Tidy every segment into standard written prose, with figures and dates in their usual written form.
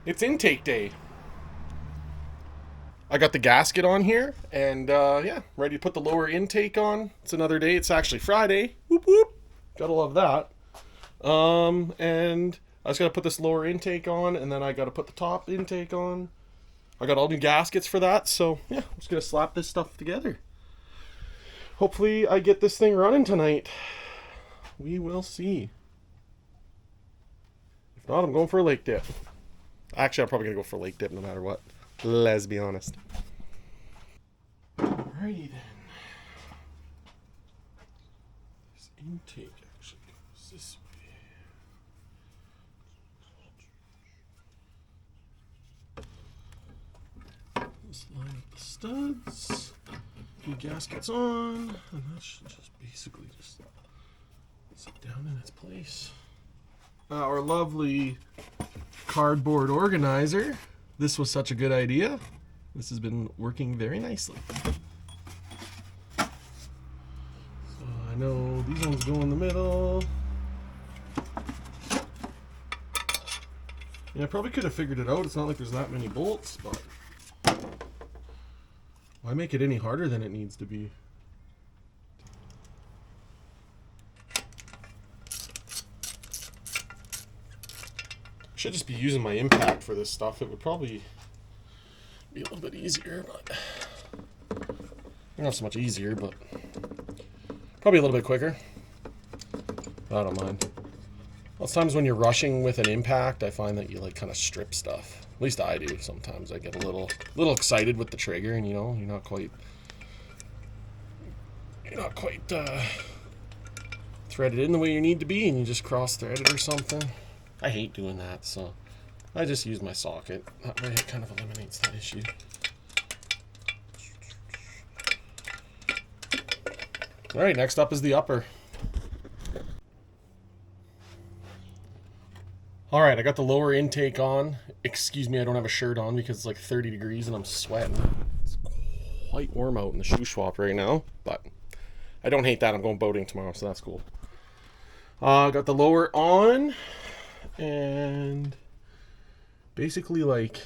It's intake day. I got the gasket on here, and yeah, ready to put the lower intake on. It's another day. It's actually Friday. Whoop whoop. Gotta love that. And I just gotta put this lower intake on, and then I gotta put the top intake on. I got all new gaskets for that, so yeah, I'm just gonna slap this stuff together. Hopefully, I get this thing running tonight. We will see. If not, I'm going for a lake dip. Actually, I'm probably gonna go for a lake dip no matter what. Let's be honest. Alrighty then. This intake actually goes this way. Let's line up the studs. New gaskets on, and that should just basically just sit down in its place. Our lovely cardboard organizer. This was such a good idea. This has been working very nicely. So I know these ones go in the middle. Yeah, I probably could have figured it out. It's not like there's that many bolts, but why make it any harder than it needs to be? Should just be using my impact for this stuff. It would probably be a little bit easier, but not so much easier, but probably a little bit quicker. I don't mind. Most times when you're rushing with an impact, I find that you like kind of strip stuff. At least I do. Sometimes I get a little excited with the trigger, and you know, you're not quite threaded in the way you need to be, and you just cross-thread it or something. I hate doing that, so I just use my socket. That way it kind of eliminates that issue. Alright, next up is the upper. Alright, I got the lower intake on. Excuse me, I don't have a shirt on because it's like 30 degrees and I'm sweating. It's quite warm out in the shoe swap right now, but I don't hate that. I'm going boating tomorrow, so that's cool. Got the lower on. And basically, like,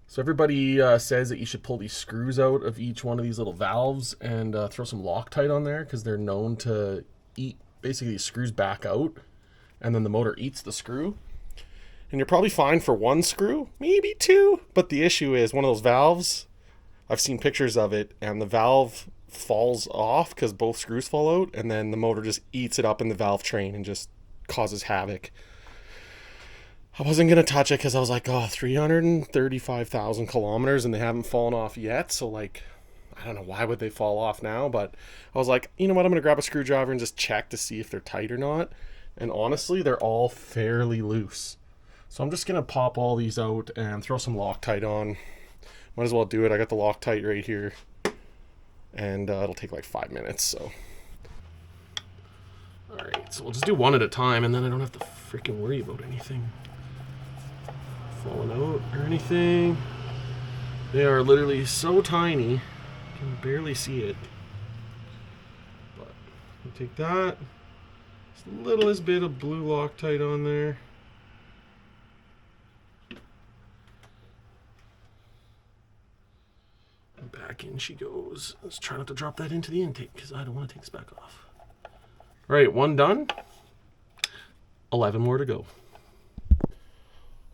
so everybody says that you should pull these screws out of each one of these little valves and throw some Loctite on there because they're known to eat basically these screws back out, and then the motor eats the screw. And you're probably fine for one screw, maybe two, but the issue is one of those valves, I've seen pictures of it, and the valve falls off because both screws fall out, and then the motor just eats it up in the valve train and just causes havoc. I wasn't going to touch it because I was like, oh, 335,000 kilometers and they haven't fallen off yet. So, like, I don't know, why would they fall off now? But I was like, you know what, I'm going to grab a screwdriver and just check to see if they're tight or not. And honestly, they're all fairly loose. So I'm just going to pop all these out and throw some Loctite on. Might as well do it. I got the Loctite right here. And it'll take like 5 minutes, so. Alright, so we'll just do one at a time, and then I don't have to freaking worry about anything falling out or anything. They are literally so tiny, you can barely see it. But we'll take that. Just the littlest bit of blue Loctite on there. And back in she goes. Let's try not to drop that into the intake, because I don't want to take this back off. Alright, one done. 11 more to go.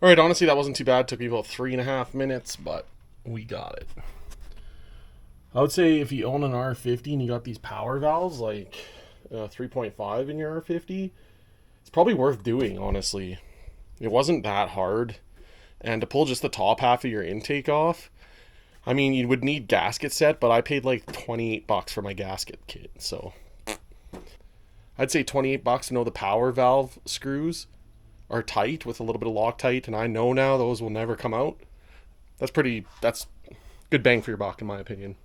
Alright, honestly, that wasn't too bad. It took me about 3.5 minutes, but we got it. I would say if you own an R50 and you got these power valves, like 3.5 in your R50, it's probably worth doing, honestly. It wasn't that hard. And to pull just the top half of your intake off, I mean, you would need gasket set, but I paid like $28 for my gasket kit, so I'd say $28 to know the power valve screws are tight with a little bit of Loctite, and I know now those will never come out. That's good bang for your buck, in my opinion.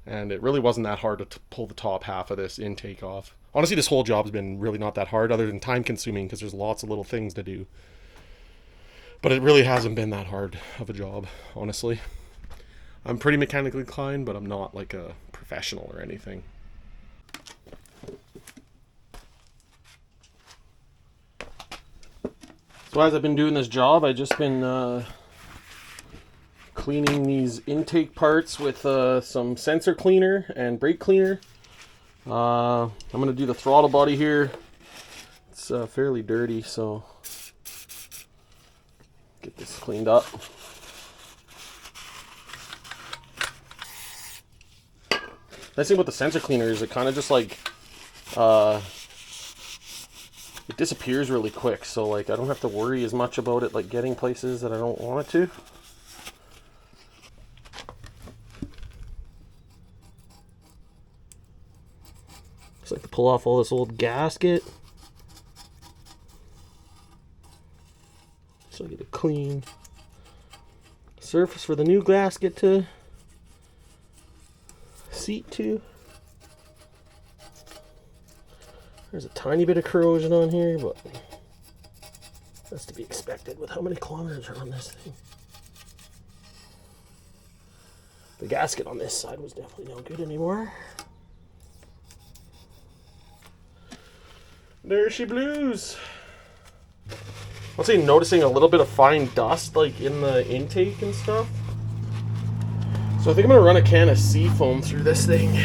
And it really wasn't that hard to pull the top half of this intake off. Honestly, this whole job's been really not that hard, other than time consuming, because there's lots of little things to do. But it really hasn't been that hard of a job, honestly. I'm pretty mechanically inclined, but I'm not like a professional or anything. So as I've been doing this job, I've just been cleaning these intake parts with some sensor cleaner and brake cleaner. I'm going to do the throttle body here. It's fairly dirty, so get this cleaned up. Nice thing about the sensor cleaner is it kind of just like it disappears really quick, so like I don't have to worry as much about it like getting places that I don't want it to. Just like to pull off all this old gasket so I get a clean surface for the new gasket to seat to. There's a tiny bit of corrosion on here, but that's to be expected with how many kilometers are on this thing. The gasket on this side was definitely no good anymore. There she blues. I'll say noticing a little bit of fine dust like in the intake and stuff. So I think I'm gonna run a can of seafoam through this thing.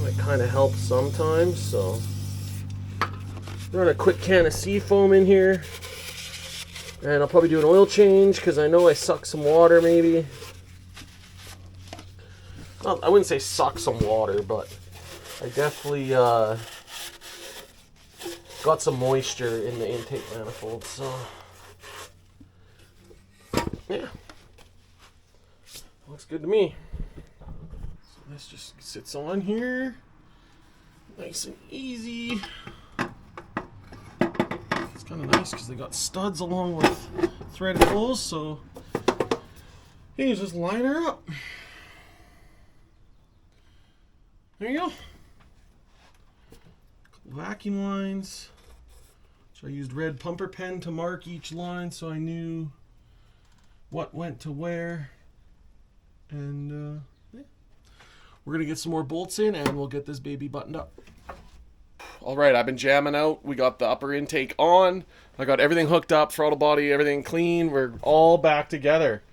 That kind of helps sometimes, so run a quick can of seafoam in here, and I'll probably do an oil change because I know I suck some water maybe. Well, I wouldn't say suck some water, but I definitely got some moisture in the intake manifold, so yeah, looks good to me. So this just sits on here, nice and easy. It's kind of nice because they got studs along with threaded holes, so you just line her up. There you go. Vacuum lines. So I used red pumper pen to mark each line so I knew what went to where. And yeah. We're going to get some more bolts in and we'll get this baby buttoned up. All right, I've been jamming out. We got the upper intake on. I got everything hooked up, throttle body, everything clean. We're all back together.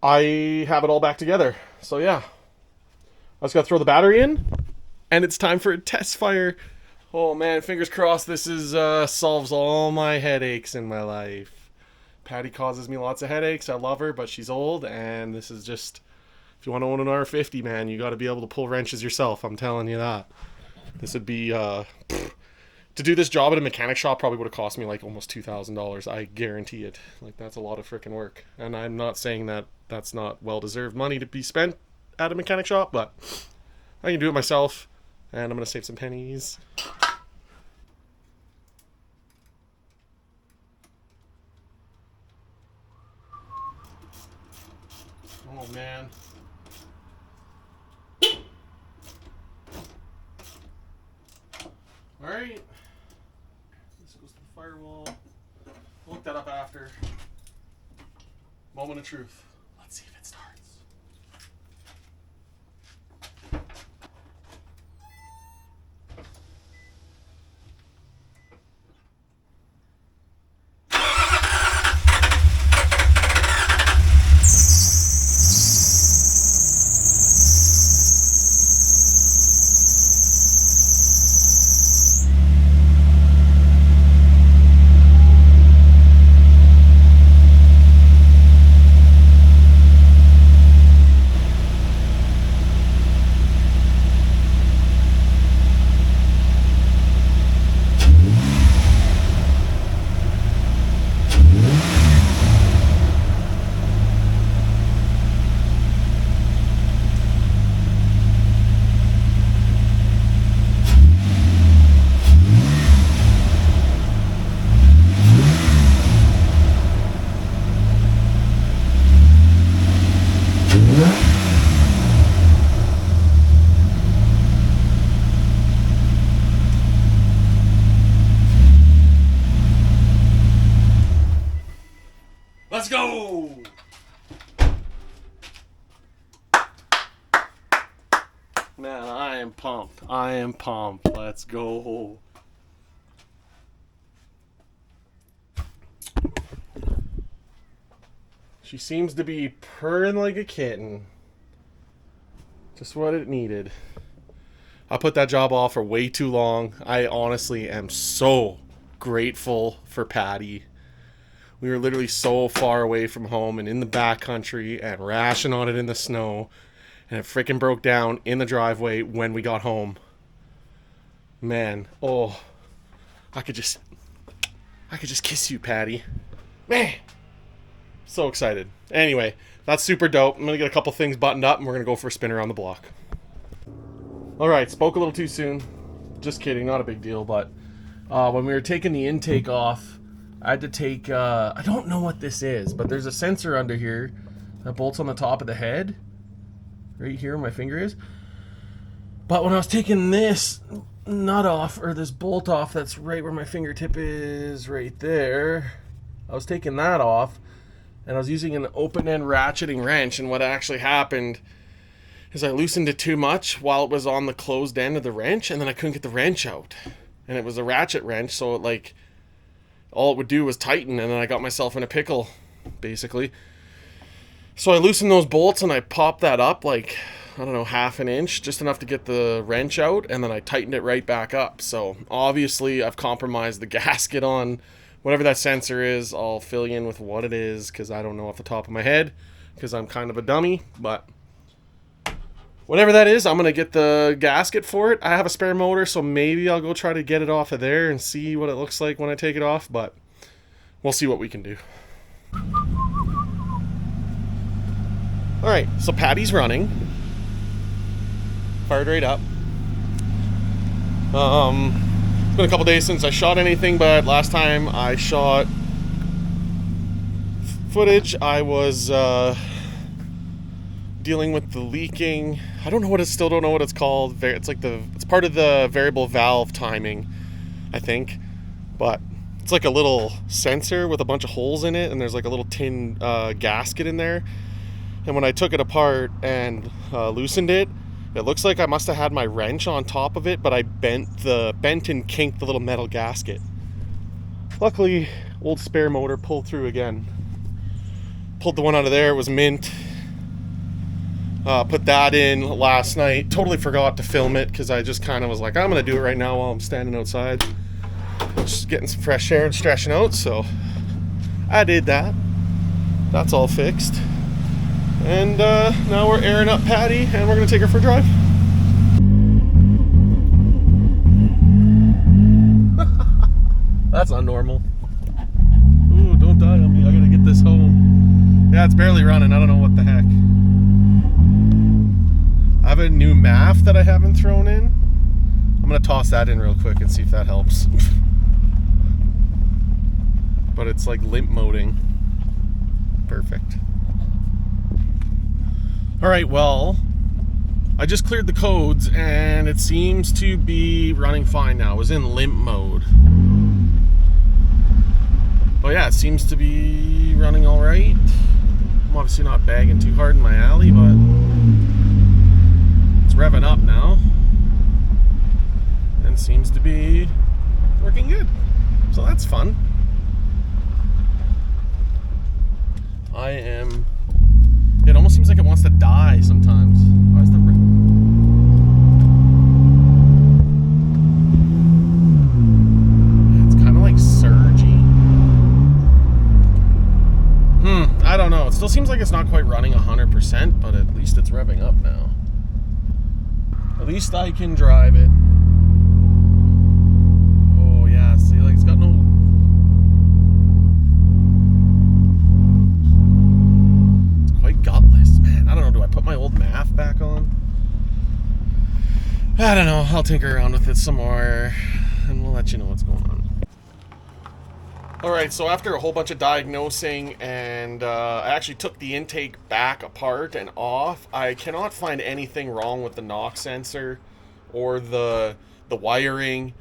I have it all back together. So yeah. I just got to throw the battery in and it's time for a test fire. Oh man, fingers crossed this is solves all my headaches in my life. Patty causes me lots of headaches. I love her, but she's old, and this is just, if you want to own an R50, man, you got to be able to pull wrenches yourself. I'm telling you that. This would be, to do this job at a mechanic shop probably would have cost me like almost $2,000. I guarantee it. Like, that's a lot of freaking work. And I'm not saying that that's not well-deserved money to be spent at a mechanic shop, but I can do it myself, and I'm going to save some pennies. Oh man. Alright. This goes to the firewall. We'll look that up after. Moment of truth. Let's see if it starts. Let's go! Man, I am pumped. I am pumped. Let's go. She seems to be purring like a kitten. Just what it needed. I put that job off for way too long. I honestly am so grateful for Patty. We were literally so far away from home and in the backcountry and rashing on it in the snow. And it freaking broke down in the driveway when we got home. Man, oh, I could just kiss you, Patty. Man, so excited. Anyway, that's super dope. I'm gonna get a couple things buttoned up and we're gonna go for a spin around the block. All right, spoke a little too soon. Just kidding, not a big deal. But when we were taking the intake off, I had to take, I don't know what this is, but there's a sensor under here that bolts on the top of the head. Right here where my finger is. But when I was taking this nut off, or this bolt off that's right where my fingertip is, right there, I was taking that off, and I was using an open-end ratcheting wrench, and what actually happened is I loosened it too much while it was on the closed end of the wrench, and then I couldn't get the wrench out. And it was a ratchet wrench, so it, like, all it would do was tighten, and then I got myself in a pickle, basically. So I loosened those bolts and I popped that up like, I don't know, half an inch, just enough to get the wrench out, and then I tightened it right back up. So obviously I've compromised the gasket on whatever that sensor is. I'll fill you in with what it is because I don't know off the top of my head because I'm kind of a dummy, but whatever that is, I'm going to get the gasket for it. I have a spare motor, so maybe I'll go try to get it off of there and see what it looks like when I take it off, but we'll see what we can do. Alright, so Patty's running. Fired right up. It's been a couple days since I shot anything, but last time I shot footage, I was dealing with the leaking. I don't know what still don't know what it's called. It's like it's part of the variable valve timing, I think. But it's like a little sensor with a bunch of holes in it, and there's like a little tin gasket in there. And when I took it apart and loosened it, it looks like I must have had my wrench on top of it, but I bent and kinked the little metal gasket. Luckily, old spare motor pulled through again. Pulled the one out of there, it was mint. Put that in last night. Totally forgot to film it because I just kind of was like, I'm going to do it right now while I'm standing outside. Just getting some fresh air and stretching out, so I did that. That's all fixed. And now we're airing up Patty, and we're going to take her for a drive. That's not normal. Ooh, don't die on me. I got to get this home. Yeah, it's barely running. I don't know what the heck. I have a new MAF that I haven't thrown in. I'm going to toss that in real quick and see if that helps. But it's like limp moding. Perfect. Alright, well, I just cleared the codes and it seems to be running fine now. It was in limp mode. But yeah, it seems to be running alright. I'm obviously not bagging too hard in my alley, but it's revving up now. And seems to be working good. So that's fun. It almost seems like it wants to die sometimes. Why is the... It's kind of like surgy. I don't know. It still seems like it's not quite running 100%, but at least it's revving up now. At least I can drive it. Oh yeah, see, like it's got no... gutless, man. I don't know, do I put my old MAF back on? I don't know, I'll tinker around with it some more and we'll let you know what's going on. Alright, so after a whole bunch of diagnosing and I actually took the intake back apart and off, I cannot find anything wrong with the knock sensor or the wiring.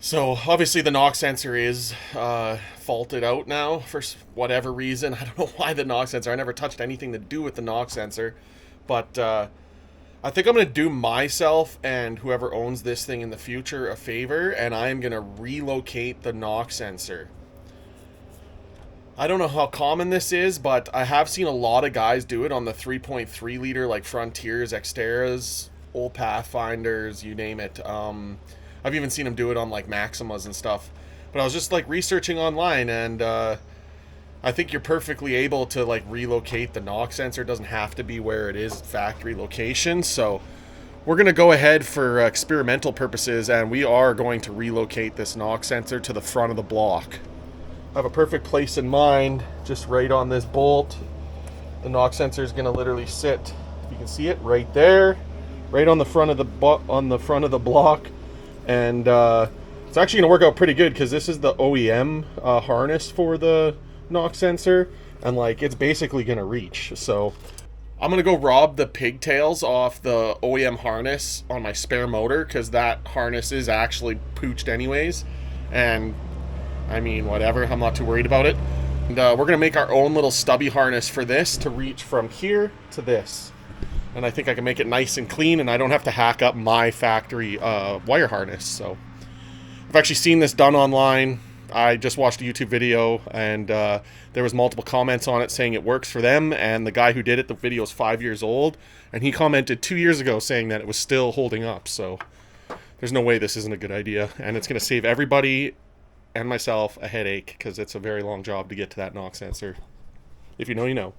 So obviously the knock sensor is faulted out now for whatever reason. I don't know why the knock sensor. I never touched anything to do with the knock sensor. But I think I'm going to do myself and whoever owns this thing in the future a favor. And I'm going to relocate the knock sensor. I don't know how common this is, but I have seen a lot of guys do it on the 3.3 liter, like Frontiers, Xteras, old Pathfinders, you name it. I've even seen them do it on like Maximas and stuff. But I was just like researching online, and I think you're perfectly able to like relocate the knock sensor. It doesn't have to be where it is factory location. So we're going to go ahead for experimental purposes, and we are going to relocate this knock sensor to the front of the block. I have a perfect place in mind, just right on this bolt. The knock sensor is going to literally sit, if you can see it, right there, right on the front of the block, and it's actually going to work out pretty good because this is the OEM harness for the knock sensor, and like it's basically going to reach. So I'm going to go rob the pigtails off the OEM harness on my spare motor because that harness is actually pooched anyways, and I mean, whatever, I'm not too worried about it. And we're going to make our own little stubby harness for this to reach from here to this. And I think I can make it nice and clean, and I don't have to hack up my factory wire harness. So I've actually seen this done online. I just watched a YouTube video, and there was multiple comments on it saying it works for them. And the guy who did it, the video is 5 years old, and he commented 2 years ago saying that it was still holding up. So there's no way this isn't a good idea, and it's going to save everybody and myself a headache because it's a very long job to get to that knock sensor. If you know, you know.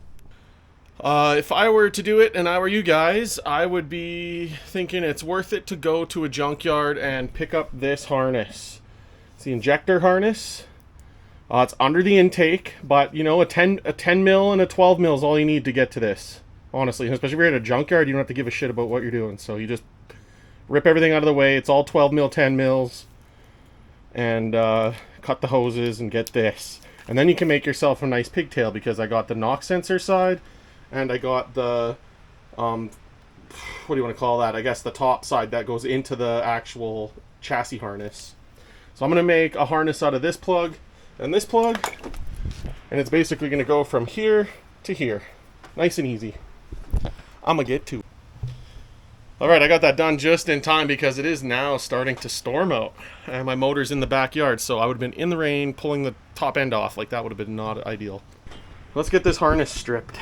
If I were to do it and I were you guys, I would be thinking it's worth it to go to a junkyard and pick up this harness. It's the injector harness. It's under the intake, but you know, a 10 mil and a 12 mil is all you need to get to this. Honestly, especially if you're at a junkyard, you don't have to give a shit about what you're doing. So you just rip everything out of the way. It's all 12 mil, 10 mils. And cut the hoses and get this. And then you can make yourself a nice pigtail because I got the knock sensor side and I got the, what do you want to call that? I guess the top side that goes into the actual chassis harness. So I'm going to make a harness out of this plug and this plug. And it's basically going to go from here to here. Nice and easy. I'm going to get to it. Alright, I got that done just in time because it is now starting to storm out. And my motor's in the backyard, so I would have been in the rain pulling the top end off. Like, that would have been not ideal. Let's get this harness stripped.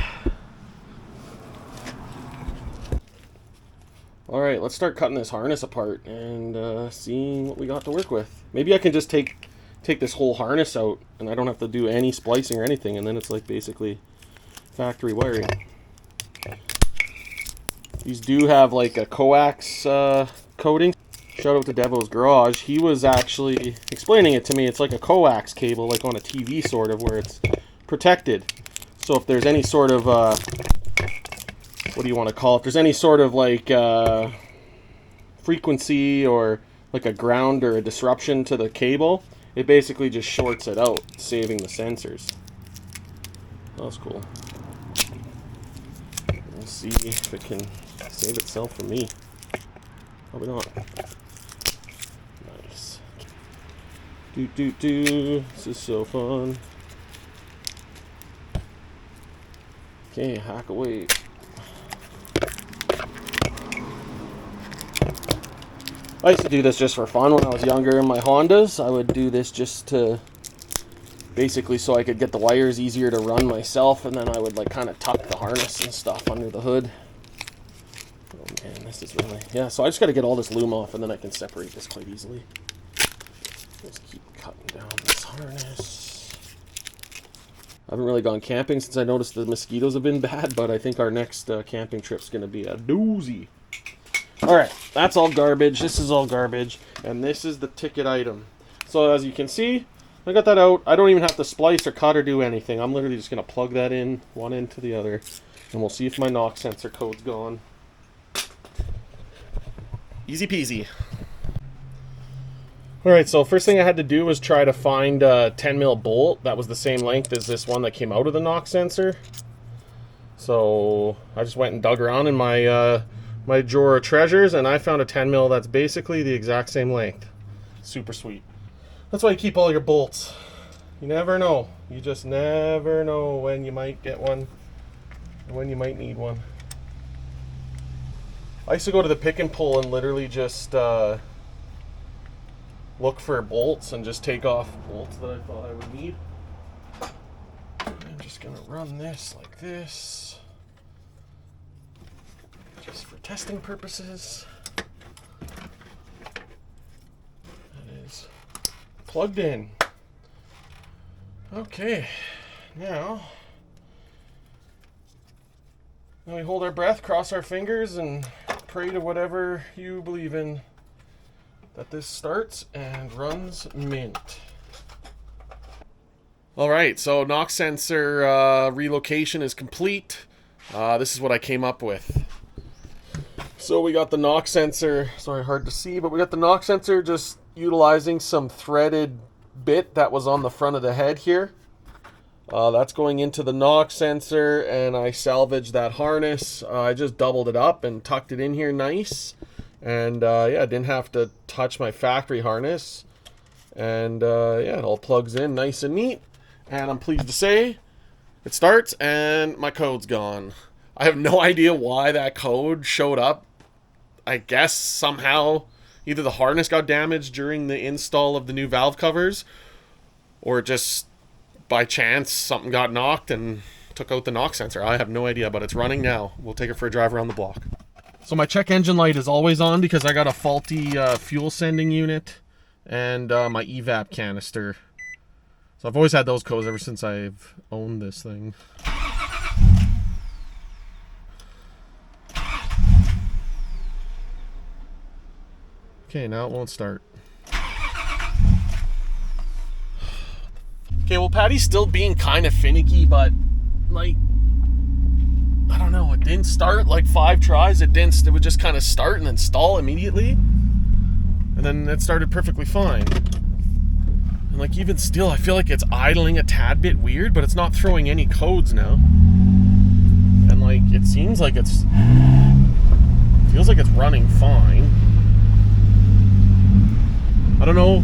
Alright, let's start cutting this harness apart and seeing what we got to work with. Maybe I can just take this whole harness out and I don't have to do any splicing or anything, and then it's like basically factory wiring. These do have like a coax coating. Shout out to Devo's Garage. He was actually explaining it to me. It's like a coax cable, like on a TV sort of, where it's protected. So if there's any sort of, what do you want to call it? If there's any sort of like frequency or like a ground or a disruption to the cable, it basically just shorts it out, saving the sensors. That's cool. We'll see if it can save itself for me. Probably not. Nice. This is so fun. Okay, hack away. I used to do this just for fun when I was younger in my Hondas. I would do this just to basically so I could get the wires easier to run myself, and then I would like kind of tuck the harness and stuff under the hood. Oh man, this is really, yeah, so I just got to get all this loom off and then I can separate this quite easily. Just keep cutting down this harness. I haven't really gone camping since I noticed the mosquitoes have been bad, but I think our next camping trip's going to be a doozy. Alright, that's all garbage. This is all garbage. And this is the ticket item. So as you can see, I got that out. I don't even have to splice or cut or do anything. I'm literally just going to plug that in, one end to the other. And we'll see if my knock sensor code's gone. Easy peasy. Alright, so first thing I had to do was try to find a 10 mil bolt that was the same length as this one that came out of the knock sensor. So I just went and dug around in my my drawer of treasures, and I found a 10 mil that's basically the exact same length. Super sweet. That's why you keep all your bolts. You never know. You just never know when you might get one, or when you might need one. I used to go to the pick and pull and literally just look for bolts and just take off bolts that I thought I would need. just gonna run this like this, just for testing purposes. That is plugged in. Okay, now we hold our breath, cross our fingers, and pray to whatever you believe in that this starts and runs mint. All right, so NOx sensor relocation is complete. This is what I came up with. So we got the NOx sensor, sorry, hard to see, but we got the NOx sensor just utilizing some threaded bit that was on the front of the head here. That's going into the NOx sensor, and I salvaged that harness. I just doubled it up and tucked it in here nice. And yeah, I didn't have to touch my factory harness. And yeah, it all plugs in nice and neat. And I'm pleased to say it starts and my code's gone. I have no idea why that code showed up. I guess somehow either the harness got damaged during the install of the new valve covers, or just by chance something got knocked and took out the NOx sensor. I have no idea, but it's running now. We'll take it for a drive around the block. So my check engine light is always on because I got a faulty fuel sending unit and my evap canister. So I've always had those codes ever since I've owned this thing. Okay, now it won't start. Okay, well, Patty's still being kind of finicky, but, like, I don't know, it didn't start, like, 5 tries, it would just kind of start and then stall immediately, and then it started perfectly fine. And, like, even still, I feel like it's idling a tad bit weird, but it's not throwing any codes now. And, like, it seems like feels like it's running fine. I don't know.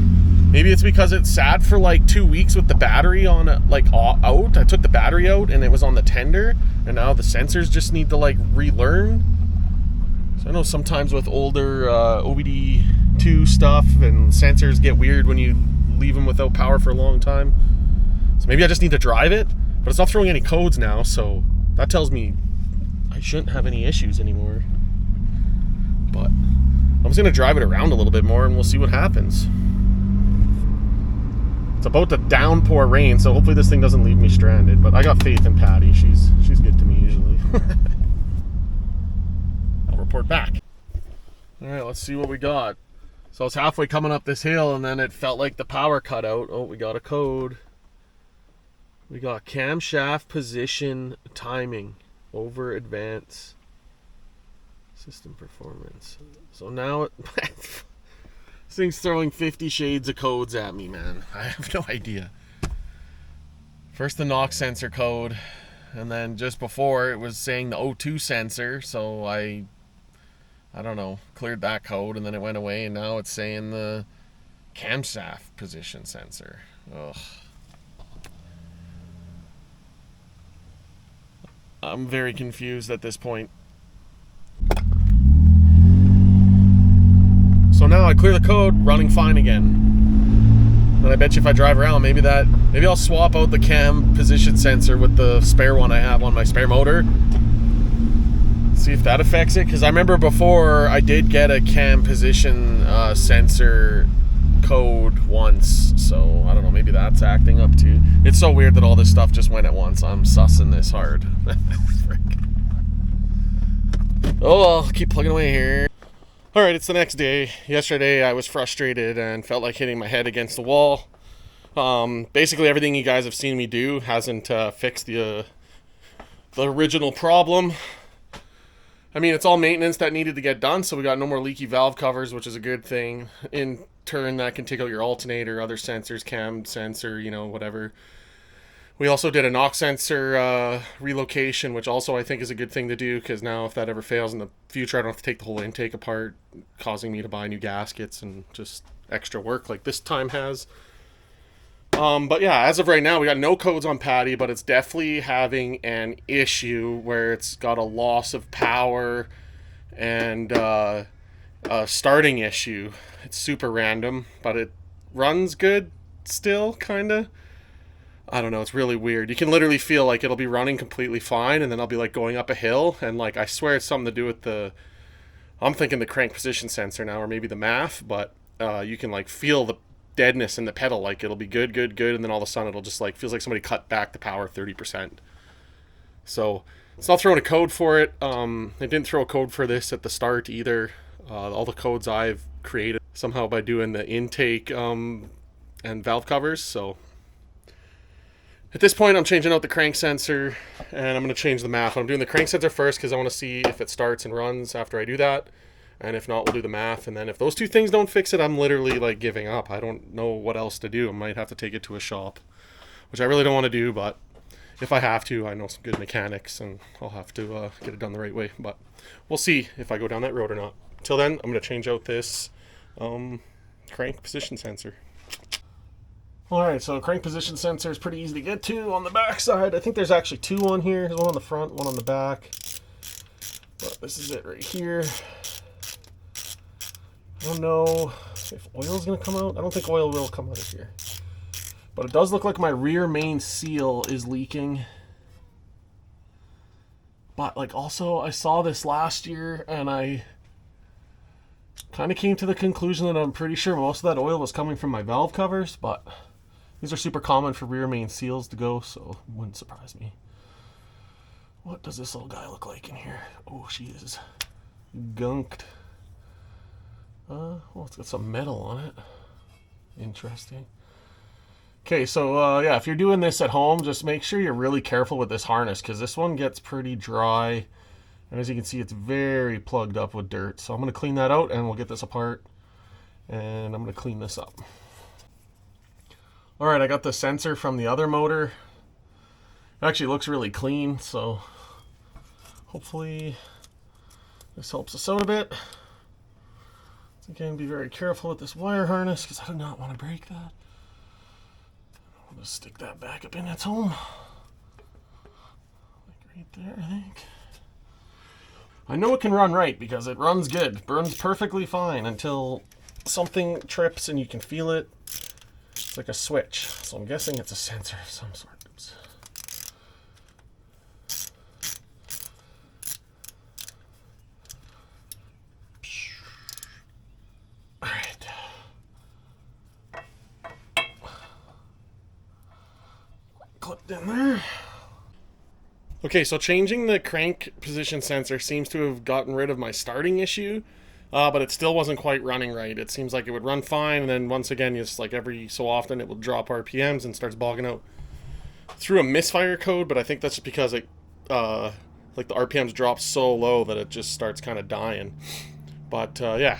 Maybe it's because it sat for like 2 weeks with the battery on like out. I took the battery out and it was on the tender, and now the sensors just need to like relearn. So I know sometimes with older OBD2 stuff and sensors get weird when you leave them without power for a long time. So maybe I just need to drive it, but it's not throwing any codes now, so that tells me I shouldn't have any issues anymore. But I'm just gonna drive it around a little bit more and we'll see what happens. It's about to downpour rain, so hopefully this thing doesn't leave me stranded. But I got faith in Patty. She's good to me usually. I'll report back. All right, let's see what we got. So I was halfway coming up this hill, and then it felt like the power cut out. Oh, we got a code. We got camshaft position timing over advance system performance. So now it. This thing's throwing 50 shades of codes at me, man. I have no idea. First the NOx sensor code, and then just before it was saying the O2 sensor, so I don't know, cleared that code, and then it went away, and now it's saying the camshaft position sensor. Ugh. I'm very confused at this point. So now I clear the code, running fine again. But I bet you if I drive around, maybe I'll swap out the cam position sensor with the spare one I have on my spare motor. See if that affects it. Because I remember before I did get a cam position sensor code once. So I don't know, maybe that's acting up too. It's so weird that all this stuff just went at once. I'm sussing this hard. Frick. Oh well, keep plugging away here. Alright, it's the next day. Yesterday I was frustrated and felt like hitting my head against the wall. Basically everything you guys have seen me do hasn't fixed the original problem. I mean, it's all maintenance that needed to get done, so we got no more leaky valve covers, which is a good thing. In turn, that can take out your alternator, other sensors, cam sensor, you know, whatever. We also did a NOx sensor relocation, which also I think is a good thing to do, because now if that ever fails in the future, I don't have to take the whole intake apart, causing me to buy new gaskets and just extra work like this time has. But yeah, as of right now, we got no codes on Patty, but it's definitely having an issue where it's got a loss of power and a starting issue. It's super random, but it runs good still, kind of. I don't know, it's really weird. You can literally feel like it'll be running completely fine, and then I'll be like going up a hill, and like I swear it's something to do with the, I'm thinking the crank position sensor now, or maybe the MAF, but you can like feel the deadness in the pedal. Like it'll be good, and then all of a sudden it'll just like, feels like somebody cut back the power 30%. So it's not throwing a code for it. They didn't throw a code for this at the start either. All the codes I've created somehow by doing the intake and valve covers. So at this point I'm changing out the crank sensor, and I'm going to change the MAF. I'm doing the crank sensor first because I want to see if it starts and runs after I do that. And if not, we'll do the MAF. And then if those two things don't fix it, I'm literally like giving up. I don't know what else to do. I might have to take it to a shop, which I really don't want to do, but if I have to, I know some good mechanics, and I'll have to get it done the right way. But we'll see if I go down that road or not. Till then, I'm going to change out this crank position sensor. Alright, so crank position sensor is pretty easy to get to on the back side. I think there's actually two on here. There's one on the front, one on the back. But this is it right here. I don't know if oil's going to come out. I don't think oil will come out of here. But it does look like my rear main seal is leaking. But like also, I saw this last year, and I kind of came to the conclusion that I'm pretty sure most of that oil was coming from my valve covers, but these are super common for rear main seals to go, so it wouldn't surprise me. What does this little guy look like in here? Oh, she is gunked. Well, it's got some metal on it. Interesting. Okay, so yeah, if you're doing this at home, just make sure you're really careful with this harness, because this one gets pretty dry. And as you can see, it's very plugged up with dirt. So I'm going to clean that out, and we'll get this apart. And I'm going to clean this up. Alright, I got the sensor from the other motor. It actually looks really clean, so hopefully this helps us out a bit. Again, be very careful with this wire harness, because I do not want to break that. I'll just stick that back up in its home. Like right there, I think. I know it can run right, because it runs good. Burns perfectly fine until something trips and you can feel it. It's like a switch. So I'm guessing it's a sensor of some sort. Oops. Alright. Clipped in there. Okay, so changing the crank position sensor seems to have gotten rid of my starting issue, but it still wasn't quite running right. It seems like it would run fine, and then once again, just like every so often, it will drop RPMs and starts bogging out through a misfire code, but I think that's just because it, like the RPMs drop so low that it just starts kind of dying. But yeah,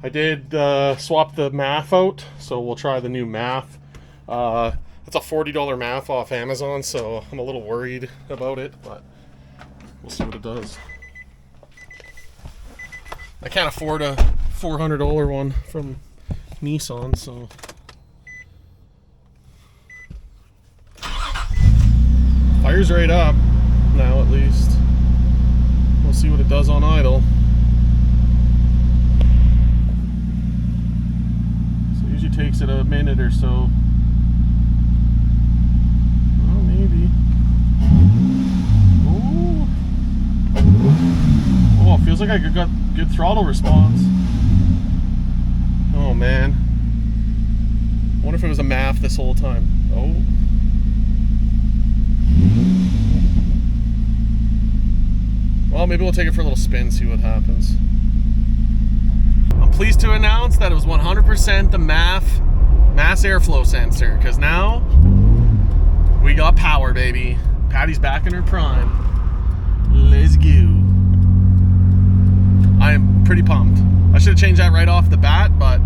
I did swap the MAF out, so we'll try the new MAF. It's a $40 MAF off Amazon, so I'm a little worried about it, but we'll see what it does. I can't afford a $400 one from Nissan, so fire's right up now, at least. We'll see what it does on idle. So it usually takes it a minute or so. Oh, it feels like I got good throttle response. Oh man. I wonder if it was a MAF this whole time. Oh. Well, maybe we'll take it for a little spin, see what happens. I'm pleased to announce that it was 100% the MAF mass airflow sensor, because now we got power, baby. Patty's back in her prime. Let's go. I am pretty pumped. I should have changed that right off the bat, but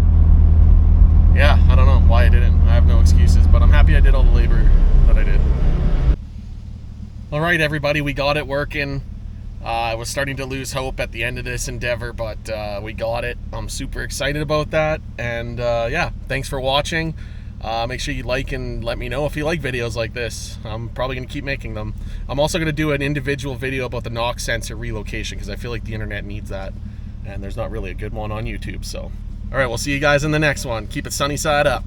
yeah, I don't know why I didn't. I have no excuses, but I'm happy I did all the labor that I did. All right, everybody, we got it working. I was starting to lose hope at the end of this endeavor, but we got it. I'm super excited about that, and yeah, thanks for watching. Make sure you like and let me know if you like videos like this. I'm probably going to keep making them. I'm also going to do an individual video about the NOx sensor relocation, because I feel like the internet needs that, and there's not really a good one on YouTube. So, all right, we'll see you guys in the next one. Keep it sunny side up.